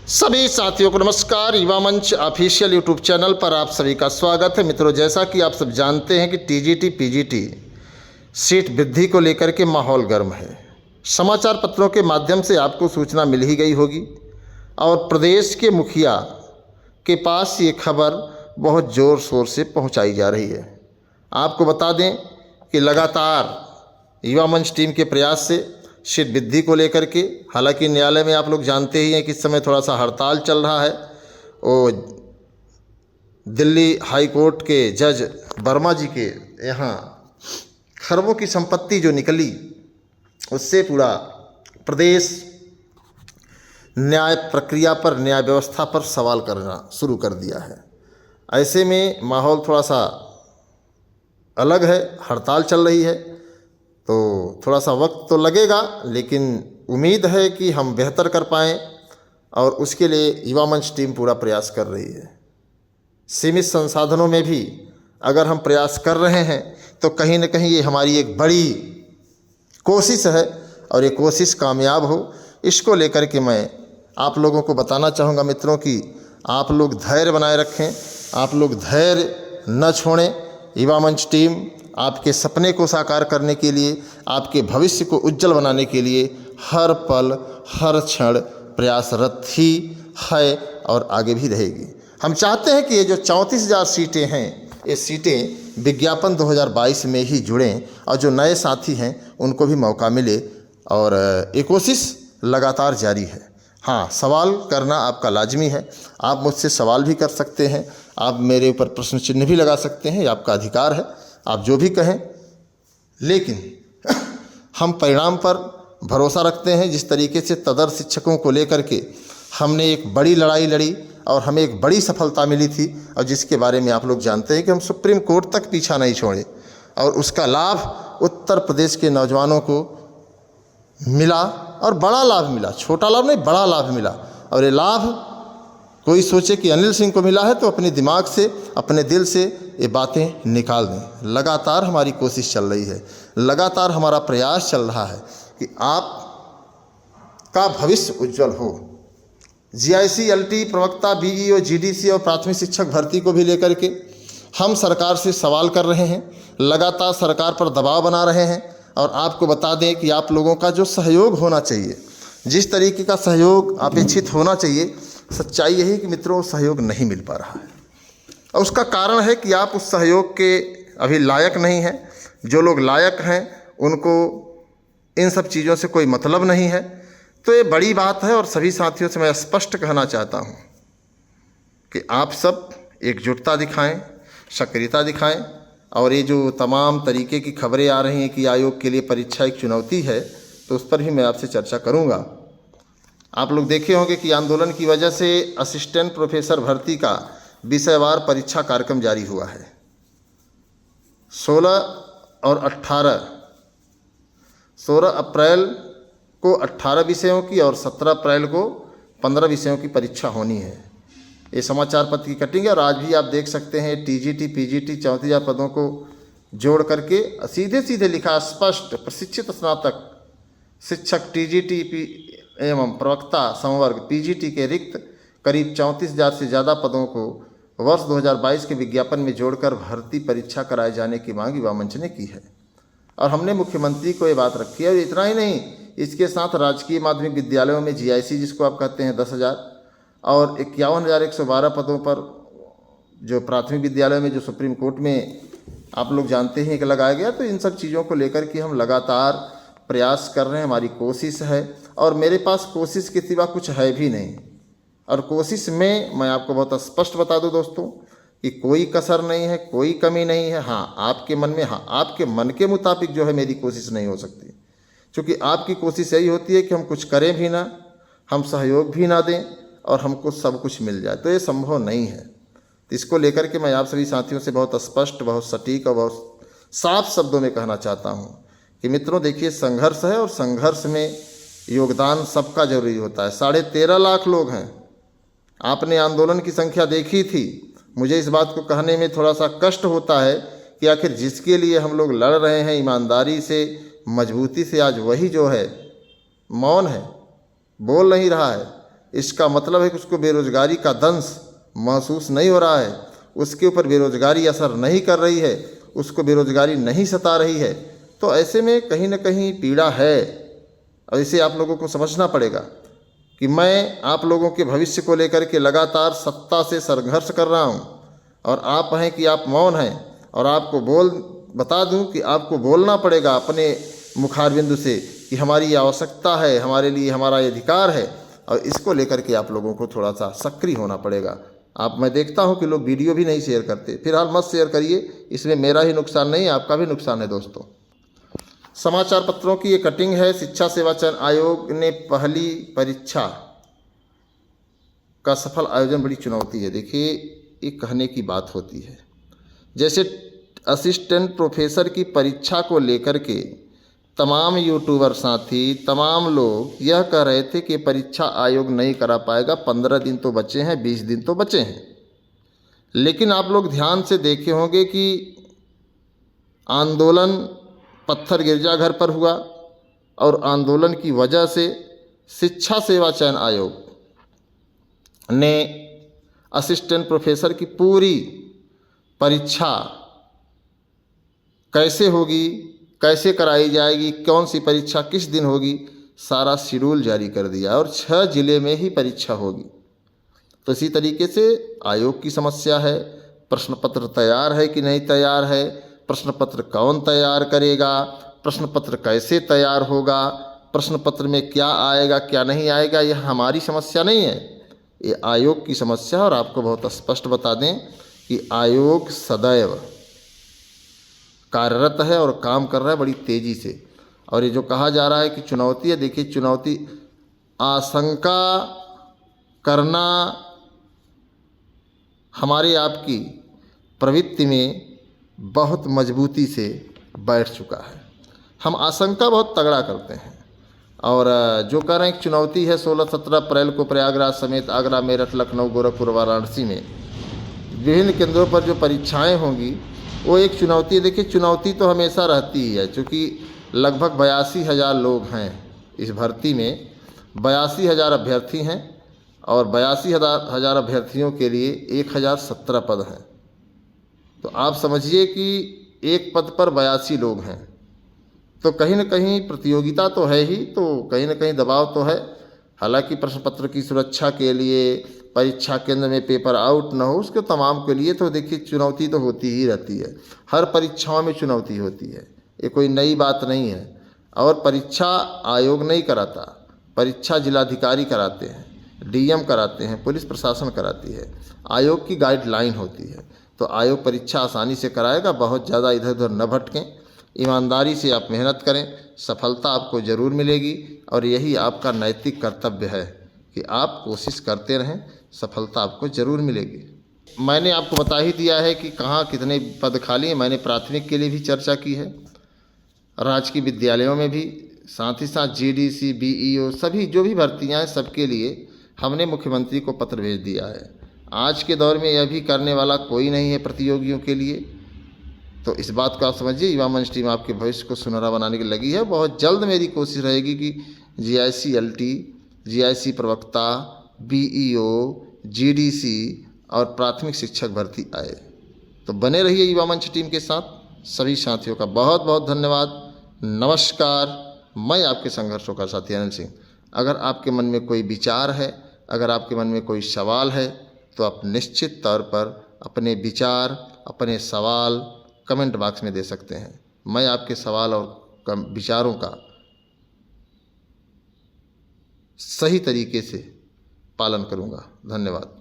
सभी साथियों को नमस्कार। युवा मंच ऑफिशियल यूट्यूब चैनल पर आप सभी का स्वागत है। मित्रों, जैसा कि आप सब जानते हैं कि टीजीटी पीजीटी सीट वृद्धि को लेकर के माहौल गर्म है। समाचार पत्रों के माध्यम से आपको सूचना मिल ही गई होगी और प्रदेश के मुखिया के पास ये खबर बहुत ज़ोर शोर से पहुंचाई जा रही है। आपको बता दें कि लगातार युवा मंच टीम के प्रयास से सीट वृद्धि को लेकर के, हालांकि न्यायालय में आप लोग जानते ही हैं कि इस समय थोड़ा सा हड़ताल चल रहा है। वो दिल्ली हाई कोर्ट के जज वर्मा जी के यहाँ खरबों की संपत्ति जो निकली, उससे पूरा प्रदेश न्याय प्रक्रिया पर, न्याय व्यवस्था पर सवाल करना शुरू कर दिया है। ऐसे में माहौल थोड़ा सा अलग है, हड़ताल चल रही है, तो थोड़ा सा वक्त तो लगेगा, लेकिन उम्मीद है कि हम बेहतर कर पाएँ और उसके लिए युवा मंच टीम पूरा प्रयास कर रही है। सीमित संसाधनों में भी अगर हम प्रयास कर रहे हैं तो कहीं न कहीं ये हमारी एक बड़ी कोशिश है और ये कोशिश कामयाब हो, इसको लेकर के मैं आप लोगों को बताना चाहूँगा मित्रों कि आप लोग धैर्य बनाए रखें, आप लोग धैर्य न छोड़ें। युवा मंच टीम आपके सपने को साकार करने के लिए, आपके भविष्य को उज्जवल बनाने के लिए हर पल हर क्षण प्रयासरत ही है और आगे भी रहेगी। हम चाहते हैं कि ये जो 34,000 सीटें हैं, ये सीटें विज्ञापन 2022 में ही जुड़ें और जो नए साथी हैं उनको भी मौका मिले, और ये कोशिश लगातार जारी है। हाँ, सवाल करना आपका लाजमी है। आप मुझसे सवाल भी कर सकते हैं, आप मेरे ऊपर प्रश्न चिन्ह भी लगा सकते हैं, ये आपका अधिकार है, आप जो भी कहें। लेकिन हम परिणाम पर भरोसा रखते हैं। जिस तरीके से तदर शिक्षकों को लेकर के हमने एक बड़ी लड़ाई लड़ी और हमें एक बड़ी सफलता मिली थी, और जिसके बारे में आप लोग जानते हैं कि हम सुप्रीम कोर्ट तक पीछा नहीं छोड़े, और उसका लाभ उत्तर प्रदेश के नौजवानों को मिला और बड़ा लाभ मिला। छोटा लाभ नहीं, बड़ा लाभ मिला। और ये लाभ कोई सोचे कि अनिल सिंह को मिला है तो अपने दिमाग से, अपने दिल से ये बातें निकाल दें। लगातार हमारी कोशिश चल रही है, लगातार हमारा प्रयास चल रहा है कि आप का भविष्य उज्जवल हो। जीआईसी, एलटी, प्रवक्ता, बीईओ, जीडीसी और प्राथमिक शिक्षक भर्ती को भी लेकर के हम सरकार से सवाल कर रहे हैं, लगातार सरकार पर दबाव बना रहे हैं। और आपको बता दें कि आप लोगों का जो सहयोग होना चाहिए, जिस तरीके का सहयोग अपेक्षित होना चाहिए, सच्चाई यही कि मित्रों सहयोग नहीं मिल पा रहा है। और उसका कारण है कि आप उस सहयोग के अभी लायक नहीं हैं। जो लोग लायक हैं उनको इन सब चीज़ों से कोई मतलब नहीं है। तो ये बड़ी बात है, और सभी साथियों से मैं स्पष्ट कहना चाहता हूँ कि आप सब एकजुटता दिखाएं, सक्रियता दिखाएं। और ये जो तमाम तरीके की खबरें आ रही हैं कि आयोग के लिए परीक्षा एक चुनौती है, तो उस पर भी मैं आपसे चर्चा करूँगा। आप लोग देखे होंगे कि आंदोलन की वजह से असिस्टेंट प्रोफेसर भर्ती का विषयवार परीक्षा कार्यक्रम जारी हुआ है। 16 अप्रैल को 18 विषयों की और 17 अप्रैल को 15 विषयों की परीक्षा होनी है। ये समाचार पत्र की कटिंग है, और आज भी आप देख सकते हैं टीजीटी पीजीटी 34,000 पदों को जोड़ करके सीधे सीधे लिखा स्पष्ट, प्रशिक्षित स्नातक शिक्षक टीजीटी एवं प्रवक्ता संवर्ग पीजीटी के रिक्त करीब 34,000 से ज़्यादा पदों को वर्ष 2022 के विज्ञापन में जोड़कर भर्ती परीक्षा कराए जाने की मांग युवा मंच ने की है। और हमने मुख्यमंत्री को ये बात रखी है। और इतना ही नहीं, इसके साथ राजकीय माध्यमिक विद्यालयों में जीआईसी, जिसको आप कहते हैं, 10,000 और 51,112 पदों पर जो प्राथमिक विद्यालय में जो सुप्रीम कोर्ट में आप लोग जानते हैं कि लगाया गया। तो इन सब चीज़ों को लेकर के हम लगातार प्रयास कर रहे हैं, हमारी कोशिश है, और मेरे पास कोशिश के सिवा कुछ है भी नहीं। और कोशिश में मैं आपको बहुत स्पष्ट बता दूं दोस्तों कि कोई कसर नहीं है, कोई कमी नहीं है। हाँ, आपके मन में, हाँ, आपके मन के मुताबिक जो है मेरी कोशिश नहीं हो सकती, क्योंकि आपकी कोशिश यही होती है कि हम कुछ करें भी ना, हम सहयोग भी ना दें और हमको सब कुछ मिल जाए, तो ये संभव नहीं है। तो इसको लेकर के मैं आप सभी साथियों से बहुत स्पष्ट, बहुत सटीक और बहुत साफ शब्दों में कहना चाहता हूँ कि मित्रों देखिए, संघर्ष है और संघर्ष में योगदान सबका जरूरी होता है। 13.5 लाख लोग हैं। आपने आंदोलन की संख्या देखी थी। मुझे इस बात को कहने में थोड़ा सा कष्ट होता है कि आखिर जिसके लिए हम लोग लड़ रहे हैं ईमानदारी से, मजबूती से, आज वही जो है मौन है, बोल नहीं रहा है। इसका मतलब है कि उसको बेरोजगारी का दंश महसूस नहीं हो रहा है, उसके ऊपर बेरोजगारी असर नहीं कर रही है, उसको बेरोजगारी नहीं सता रही है। तो ऐसे में कहीं ना कहीं पीड़ा है और इसे आप लोगों को समझना पड़ेगा कि मैं आप लोगों के भविष्य को लेकर के लगातार सत्ता से संघर्ष कर रहा हूँ और आप हैं कि आप मौन हैं। और आपको बता दूं कि आपको बोलना पड़ेगा अपने मुखारबिंदु से कि हमारी आवश्यकता है, हमारे लिए हमारा ये अधिकार है, और इसको लेकर के आप लोगों को थोड़ा सा सक्रिय होना पड़ेगा। मैं देखता हूं कि लोग वीडियो भी नहीं शेयर करते। फिलहाल मत शेयर करिए, इसमें मेरा ही नुकसान नहीं, आपका भी नुकसान है दोस्तों। समाचार पत्रों की ये कटिंग है। शिक्षा सेवा चयन आयोग ने पहली परीक्षा का सफल आयोजन बड़ी चुनौती है। देखिए, ये कहने की बात होती है, जैसे असिस्टेंट प्रोफेसर की परीक्षा को लेकर के तमाम यूट्यूबर साथी, तमाम लोग यह कह रहे थे कि परीक्षा आयोग नहीं करा पाएगा, 15 दिन तो बचे हैं, 20 दिन तो बचे हैं। लेकिन आप लोग ध्यान से देखे होंगे कि आंदोलन पत्थर गिरजाघर पर हुआ और आंदोलन की वजह से शिक्षा सेवा चयन आयोग ने असिस्टेंट प्रोफेसर की पूरी परीक्षा कैसे होगी, कैसे कराई जाएगी, कौन सी परीक्षा किस दिन होगी, सारा शेड्यूल जारी कर दिया और 6 जिले में ही परीक्षा होगी। तो इसी तरीके से आयोग की समस्या है। प्रश्न पत्र तैयार है कि नहीं तैयार है, प्रश्न पत्र कौन तैयार करेगा, प्रश्न पत्र कैसे तैयार होगा, प्रश्न पत्र में क्या आएगा क्या नहीं आएगा, यह हमारी समस्या नहीं है, ये आयोग की समस्या है। और आपको बहुत स्पष्ट बता दें कि आयोग सदैव कार्यरत है और काम कर रहा है बड़ी तेज़ी से। और ये जो कहा जा रहा है कि चुनौती है, देखिए चुनौती आशंका करना हमारे आपकी प्रवृत्ति में बहुत मजबूती से बैठ चुका है। हम आशंका बहुत तगड़ा करते हैं और जो कह रहे हैं कि चुनौती है 16-17 अप्रैल को प्रयागराज समेत आगरा, मेरठ, लखनऊ, गोरखपुर, वाराणसी में विभिन्न केंद्रों पर जो परीक्षाएं होंगी वो एक चुनौती है। देखिए, चुनौती तो हमेशा रहती ही है, क्योंकि लगभग 82,000 लोग हैं इस भर्ती में, 82,000 अभ्यर्थी हैं और 82,000 अभ्यर्थियों के लिए 1017 पद हैं। तो आप समझिए कि एक पद पर 82 लोग हैं, तो कहीं ना कहीं प्रतियोगिता तो है ही, तो कहीं ना कहीं दबाव तो है। हालांकि प्रश्न पत्र की सुरक्षा के लिए, परीक्षा केंद्र में पेपर आउट न हो, उसके तमाम के लिए तो देखिए चुनौती तो होती ही रहती है। हर परीक्षाओं में चुनौती होती है, ये कोई नई बात नहीं है। और परीक्षा आयोग नहीं कराता, परीक्षा जिलाधिकारी कराते हैं, डीएम कराते हैं, पुलिस प्रशासन कराती है, आयोग की गाइडलाइन होती है। तो आयोग परीक्षा आसानी से कराएगा, बहुत ज़्यादा इधर उधर न भटकें, ईमानदारी से आप मेहनत करें, सफलता आपको ज़रूर मिलेगी। और यही आपका नैतिक कर्तव्य है कि आप कोशिश करते रहें, सफलता आपको ज़रूर मिलेगी। मैंने आपको बता ही दिया है कि कहाँ कितने पद खाली हैं। मैंने प्राथमिक के लिए भी चर्चा की है, राजकीय विद्यालयों में भी, साथ ही साथ जीडीसी, बीईओ, सभी जो भी भर्तियाँ हैं सबके लिए हमने मुख्यमंत्री को पत्र भेज दिया है। आज के दौर में यह भी करने वाला कोई नहीं है प्रतियोगियों के लिए। तो इस बात को आप समझिए, युवा मंच टीम आपके भविष्य को सुनहरा बनाने की लगी है। बहुत जल्द मेरी कोशिश रहेगी कि जीआईसी एलटी, जीआईसी प्रवक्ता, बीईओ, जीडीसी और प्राथमिक शिक्षक भर्ती आए। तो बने रहिए युवा मंच टीम के साथ। सभी साथियों का बहुत बहुत धन्यवाद। नमस्कार, मैं आपके संघर्षों का साथी अनिल सिंह। अगर आपके मन में कोई विचार है, अगर आपके मन में कोई सवाल है, तो आप निश्चित तौर पर अपने विचार, अपने सवाल कमेंट बॉक्स में दे सकते हैं। मैं आपके सवाल और विचारों का सही तरीके से पालन करूंगा। धन्यवाद।